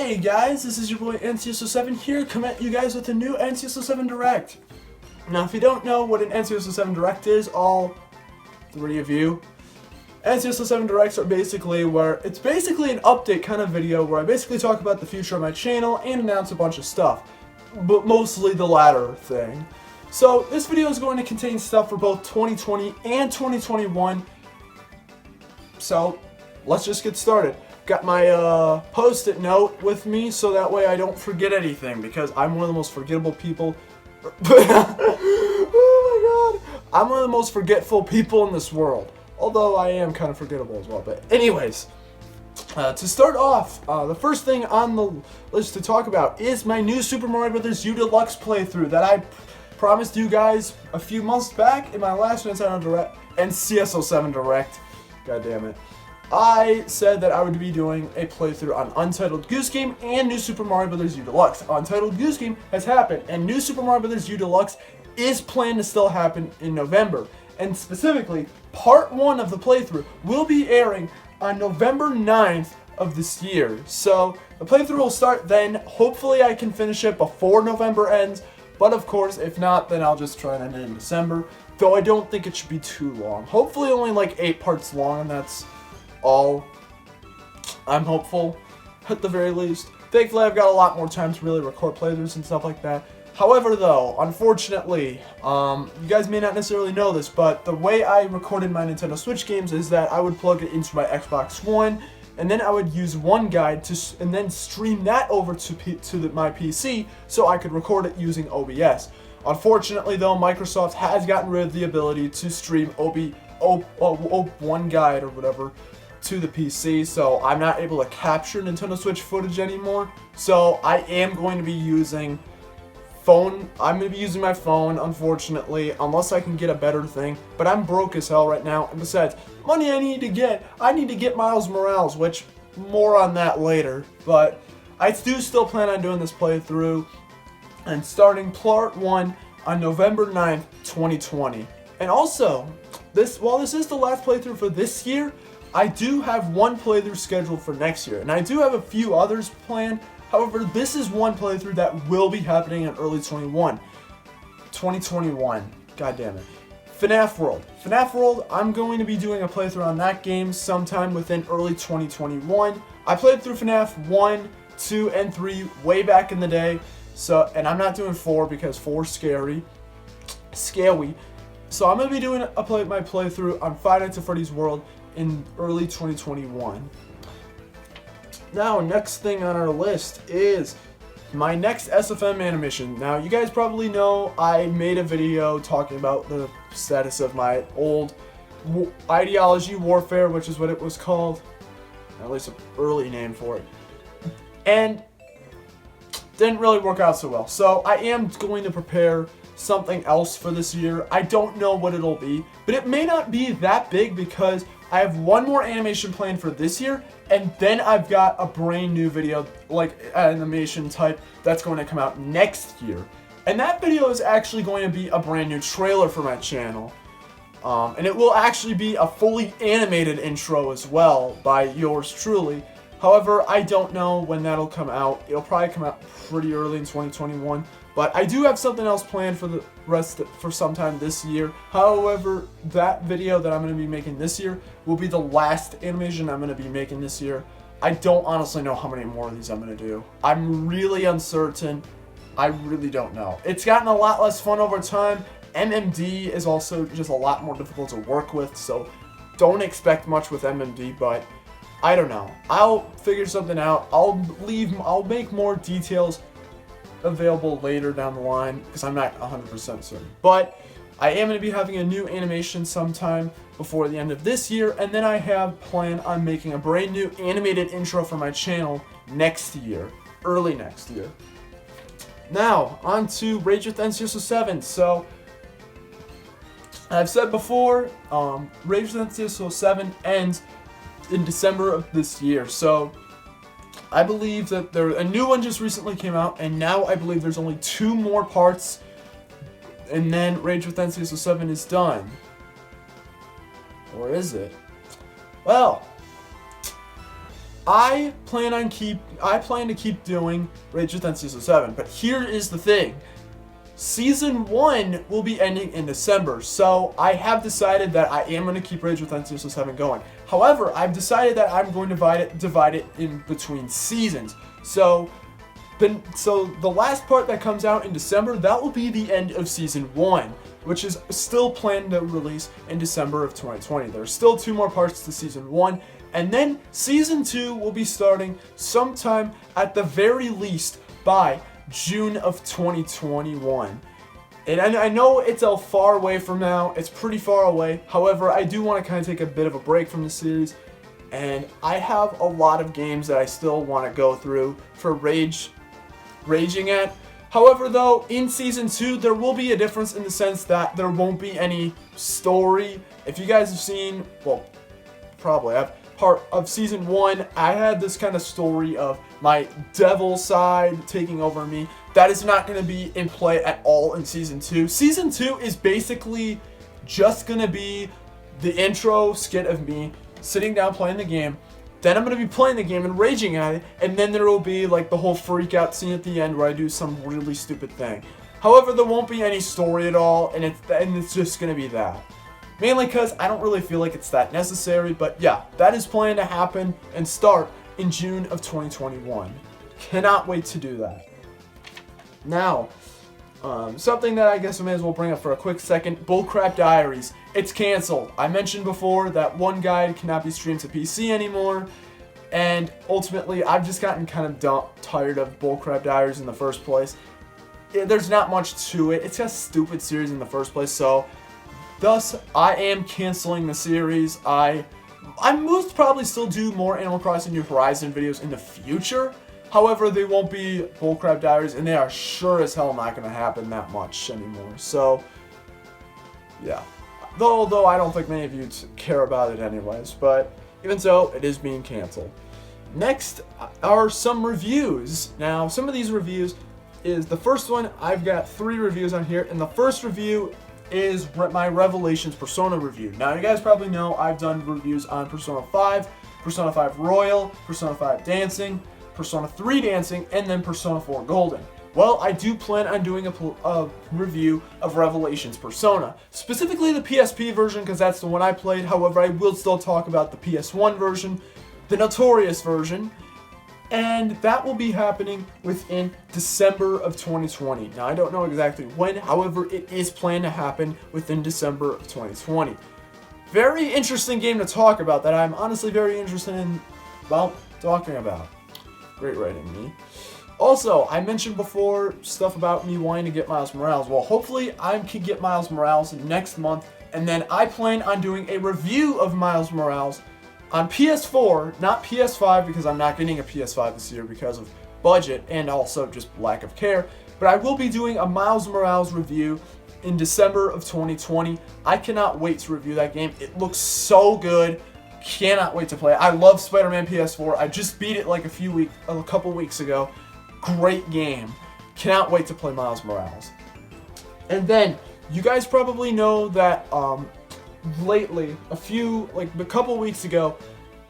Hey guys, this is your boy NCSO7 here, coming at you guys with a new NCSO7 Direct. Now if you don't know what an NCSO7 Direct is, all three of you, NCSO7 Directs are basically it's basically an update kind of video where I basically talk about the future of my channel and announce a bunch of stuff, but mostly the latter thing. So this video is going to contain stuff for both 2020 and 2021, so let's just get started. Got my post-it note with me so that way I don't forget anything, because I'm one of the most forgettable people. Oh my god, I'm one of the most forgetful people in this world. Although I am kind of forgettable as well. But anyways, to start off, the first thing on the list to talk about is my new Super Mario Bros. U Deluxe playthrough that I promised you guys a few months back in my last Untitled Direct and CSO7 Direct. God damn it. I said that I would be doing a playthrough on Untitled Goose Game and New Super Mario Bros. U Deluxe. Untitled Goose Game has happened, and New Super Mario Bros. U Deluxe is planned to still happen in November. And specifically, part 1 of the playthrough will be airing on November 9th of this year. So the playthrough will start then. Hopefully I can finish it before November ends, but of course, if not, then I'll just try and end it in December. Though I don't think it should be too long. Hopefully only like 8 parts long, and that's all I'm hopeful, at the very least. Thankfully, I've got a lot more time to really record playthroughs and stuff like that. However, though, unfortunately, you guys may not necessarily know this, but the way I recorded my Nintendo Switch games is that I would plug it into my Xbox One, and then I would use one guide and then stream that over to my PC so I could record it using OBS. Unfortunately, though, Microsoft has gotten rid of the ability to stream one guide or whatever to the PC, so I'm not able to capture Nintendo Switch footage anymore. So I am going to be using my phone, unfortunately, unless I can get a better thing. But I'm broke as hell right now, and besides, money I need to get Miles Morales, which more on that later. But I do still plan on doing this playthrough and starting part 1 on November 9th, 2020. And also, while this is the last playthrough for this year, I do have one playthrough scheduled for next year, and I do have a few others planned. However, this is one playthrough that will be happening in early 2021. God damn it. FNAF World. FNAF World, I'm going to be doing a playthrough on that game sometime within early 2021. I played through FNAF 1, 2, and 3 way back in the day, and I'm not doing 4 because 4's scary. So I'm going to be doing my playthrough on Five Nights at Freddy's World in early 2021. Now, next thing on our list is my next SFM Animation. Now, you guys probably know I made a video talking about the status of my old ideology warfare, which is what it was called, at least an early name for it, and didn't really work out so well. So I am going to prepare something else for this year. I don't know what it'll be, but it may not be that big because I have one more animation planned for this year, and then I've got a brand new video, like animation type, that's going to come out next year. And that video is actually going to be a brand new trailer for my channel. And it will actually be a fully animated intro as well by yours truly. However, I don't know when that'll come out. It'll probably come out pretty early in 2021. But I do have something else planned for sometime this year. However, that video that I'm going to be making this year will be the last animation I'm going to be making this year. I don't honestly know how many more of these I'm going to do. I'm really uncertain. I really don't know. It's gotten a lot less fun over time. MMD is also just a lot more difficult to work with, so don't expect much with MMD, but I don't know. I'll figure something out. I'll make more details available later down the line because I'm not 100% certain. But I am going to be having a new animation sometime before the end of this year, and then I have planned on making a brand new animated intro for my channel next year, early next year. Now, on to Rage with NCSO7. So, I've said before, Rage with NCSO7 ends in December of this year. So, I believe that a new one just recently came out, and now I believe there's only 2 more parts, and then Rage with NCSO7 is done. Or is it? Well, I plan to keep doing Rage Within Season 7, but here is the thing. Season 1 will be ending in December, so I have decided that I am going to keep Rage Within Season 7 going. However, I've decided that I'm going to divide it in between seasons. So the last part that comes out in December, that will be the end of Season 1, which is still planned to release in December of 2020. There's still 2 more parts to Season 1, and then Season 2 will be starting sometime at the very least by June of 2021. And I know it's a far away from now, it's pretty far away. However, I do want to kind of take a bit of a break from the series, and I have a lot of games that I still want to go through for raging at. However, though, in Season 2, there will be a difference in the sense that there won't be any story. If you guys have seen, well, probably have, part of Season 1, I had this kind of story of my devil side taking over me. That is not going to be in play at all in Season 2. Season 2 is basically just going to be the intro skit of me sitting down playing the game. Then I'm going to be playing the game and raging at it, and then there will be like the whole freak out scene at the end where I do some really stupid thing. However, there won't be any story at all, and it's just going to be that. Mainly because I don't really feel like it's that necessary, but yeah, that is planned to happen and start in June of 2021. Cannot wait to do that. Now, something that I guess I may as well bring up for a quick second, BullCrap Diaries. It's canceled. I mentioned before that one guide cannot be streamed to PC anymore, and ultimately I've just gotten kind of tired of BullCrap Diaries in the first place. There's not much to it. It's just a stupid series in the first place, so thus, I am canceling the series. I most probably still do more Animal Crossing New Horizon videos in the future. However, they won't be BullCrap Diaries, and they are sure as hell not going to happen that much anymore. So, yeah. Though I don't think many of you care about it anyways. But even so, it is being canceled. Next are some reviews. Now, some of these reviews is the first one. I've got 3 reviews on here, and the first review is my Revelations Persona review. Now, you guys probably know I've done reviews on Persona 5, Persona 5 Royal, Persona 5 Dancing, Persona 3 Dancing, and then Persona 4 Golden. Well, I do plan on doing a review of Revelations Persona, specifically the PSP version because that's the one I played. However, I will still talk about the PS1 version, the Notorious version, and that will be happening within December of 2020. Now, I don't know exactly when, however, it is planned to happen within December of 2020. Very interesting game to talk about that I'm honestly very interested in, well, talking about. Great writing, me. Also, I mentioned before stuff about me wanting to get Miles Morales. Well, hopefully I can get Miles Morales next month, and then I plan on doing a review of Miles Morales on PS4, not PS5, because I'm not getting a PS5 this year because of budget and also just lack of care. But I will be doing a Miles Morales review in December of 2020. I cannot wait to review that game. It looks so good. Cannot wait to play it. I love Spider-Man PS4. I just beat it like a couple weeks ago. Great game. Cannot wait to play Miles Morales. And then, you guys probably know that lately, a couple weeks ago,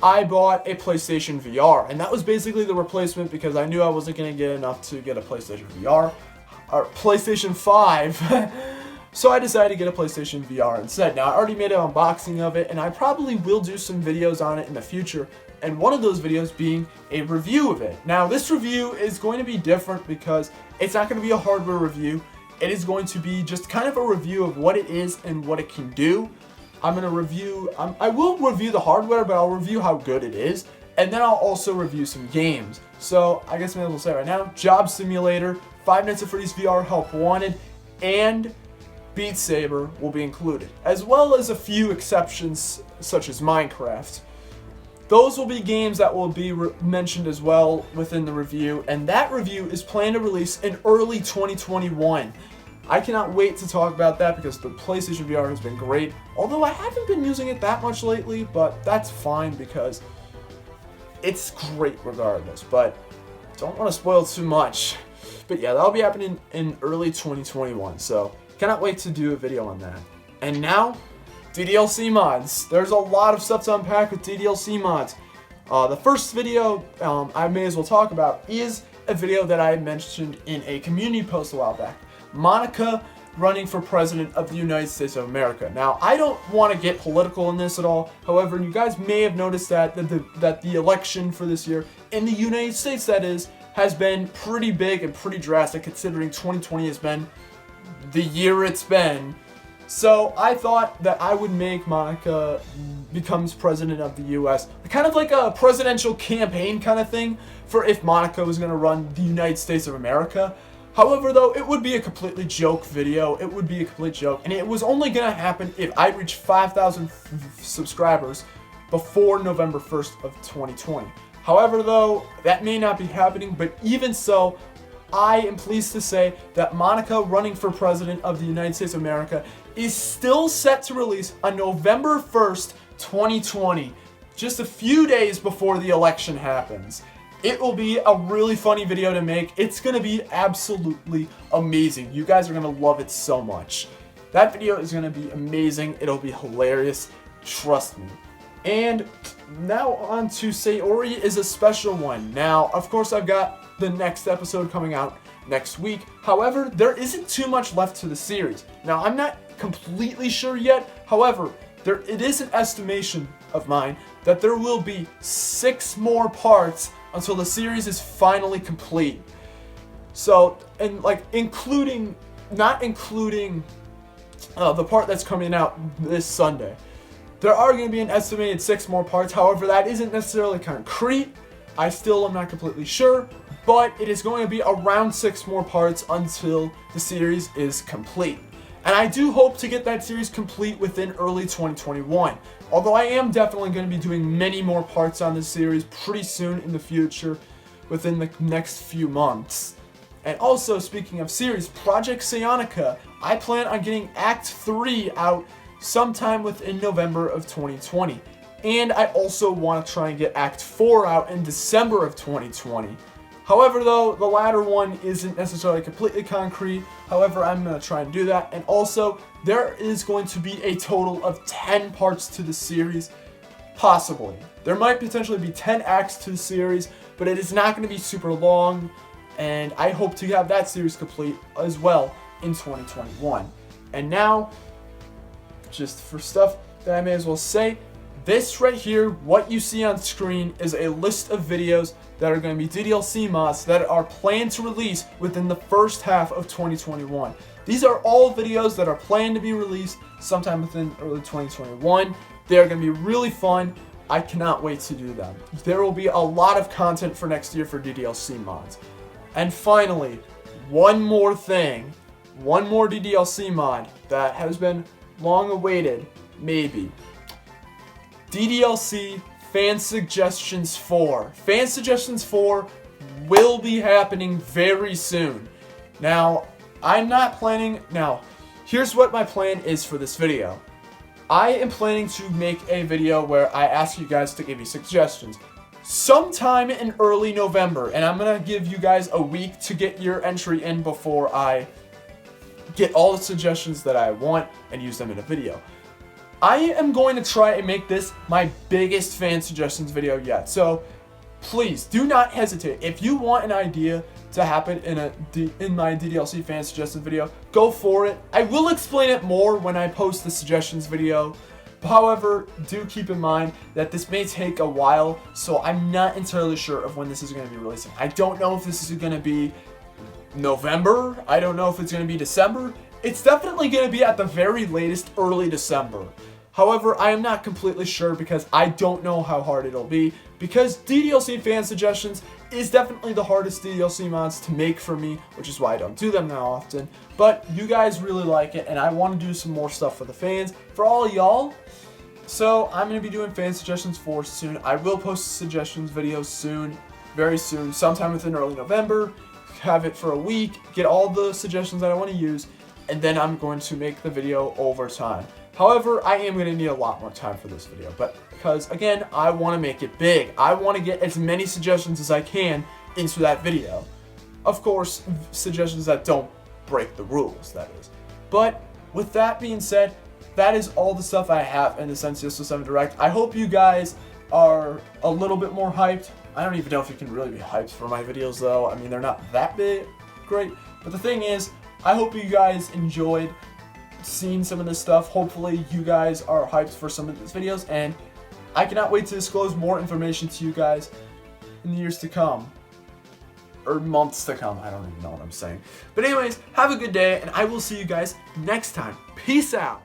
I bought a PlayStation VR, and that was basically the replacement because I knew I wasn't going to get enough to get a PlayStation VR, or PlayStation 5, so I decided to get a PlayStation VR instead. Now, I already made an unboxing of it, and I probably will do some videos on it in the future, and one of those videos being a review of it. Now, this review is going to be different because it's not going to be a hardware review. It is going to be just kind of a review of what it is and what it can do. I will review the hardware, but I'll review how good it is, and then I'll also review some games. So, I guess I may as well say right now, Job Simulator, Five Nights at Freddy's VR Help Wanted, and Beat Saber will be included, as well as a few exceptions such as Minecraft. Those will be games that will be mentioned as well within the review, and that review is planned to release in early 2021. I cannot wait to talk about that because the PlayStation VR has been great, although I haven't been using it that much lately, but that's fine because it's great regardless, but don't want to spoil too much. But yeah, that'll be happening in early 2021, so cannot wait to do a video on that. And now, DDLC mods. There's a lot of stuff to unpack with DDLC mods. The first video I may as well talk about is a video that I mentioned in a community post a while back. Monika running for president of the United States of America. Now, I don't want to get political in this at all. However, you guys may have noticed that the election for this year in the United States, that is, has been pretty big and pretty drastic, considering 2020 has been the year it's been. So I thought that I would make Monika becomes president of the U.S. kind of like a presidential campaign kind of thing for if Monika was going to run the United States of America. However, though, it would be a completely joke video. It would be a complete joke, and it was only going to happen if I reached 5,000 subscribers before November 1st of 2020. However, though, that may not be happening, but even so, I am pleased to say that Monika running for president of the United States of America is still set to release on November 1st, 2020, just a few days before the election happens. It will be a really funny video to make. It's going to be absolutely amazing. You guys are going to love it so much. That video is going to be amazing. It'll be hilarious. Trust me. And now on to Sayori is a special one. Now, of course, I've got the next episode coming out next week. However, there isn't too much left to the series. Now, I'm not completely sure yet. However, it is an estimation of mine that there will be 6 more parts until the series is finally complete. So, and like not including the part that's coming out this Sunday. There are going to be an estimated 6 more parts. However, that isn't necessarily concrete. I still am not completely sure, but it is going to be around 6 more parts until the series is complete. And I do hope to get that series complete within early 2021. Although I am definitely going to be doing many more parts on this series pretty soon in the future, within the next few months. And also, speaking of series, Project Sayonika, I plan on getting Act 3 out sometime within November of 2020. And I also want to try and get Act 4 out in December of 2020. However, though, the latter one isn't necessarily completely concrete. However, I'm going to try and do that. And also, there is going to be a total of 10 parts to the series, possibly. There might potentially be 10 acts to the series, but it is not going to be super long. And I hope to have that series complete as well in 2021. And now, just for stuff that I may as well say, this right here, what you see on screen, is a list of videos that are going to be DDLC mods that are planned to release within the first half of 2021. These are all videos that are planned to be released sometime within early 2021. They are going to be really fun. I cannot wait to do them. There will be a lot of content for next year for DDLC mods. And finally, one more thing. One more DDLC mod that has been long awaited, maybe. DDLC Fan Suggestions 4. Fan Suggestions 4 will be happening very soon. Now, here's what my plan is for this video. I am planning to make a video where I ask you guys to give me suggestions sometime in early November, and I'm going to give you guys a week to get your entry in before I get all the suggestions that I want and use them in a video. I am going to try and make this my biggest fan suggestions video yet. So please do not hesitate. If you want an idea to happen in my DDLC fan suggestions video, go for it. I will explain it more when I post the suggestions video. However, do keep in mind that this may take a while, so I'm not entirely sure of when this is going to be releasing. I don't know if this is going to be November. I don't know if it's going to be December. It's definitely going to be at the very latest early December. However, I am not completely sure because I don't know how hard it'll be, because DDLC fan suggestions is definitely the hardest DDLC mods to make for me, which is why I don't do them now often. But you guys really like it, and I want to do some more stuff for the fans, for all y'all. So I'm going to be doing fan suggestions 4 soon. I will post suggestions videos soon, very soon, sometime within early November. Have it for a week, get all the suggestions that I want to use, and then I'm going to make the video over time. However, I am going to need a lot more time for this video, but because, again, I want to make it big. I want to get as many suggestions as I can into that video. Of course, suggestions that don't break the rules, that is. But with that being said, that is all the stuff I have in the Sense 7 Direct. I hope you guys are a little bit more hyped. I don't even know if you can really be hyped for my videos though. I mean, they're not that great. But the thing is, I hope you guys enjoyed seeing some of this stuff. Hopefully you guys are hyped for some of these videos, and I cannot wait to disclose more information to you guys in the years to come. Or months to come. I don't even know what I'm saying. But anyways, have a good day, and I will see you guys next time. Peace out.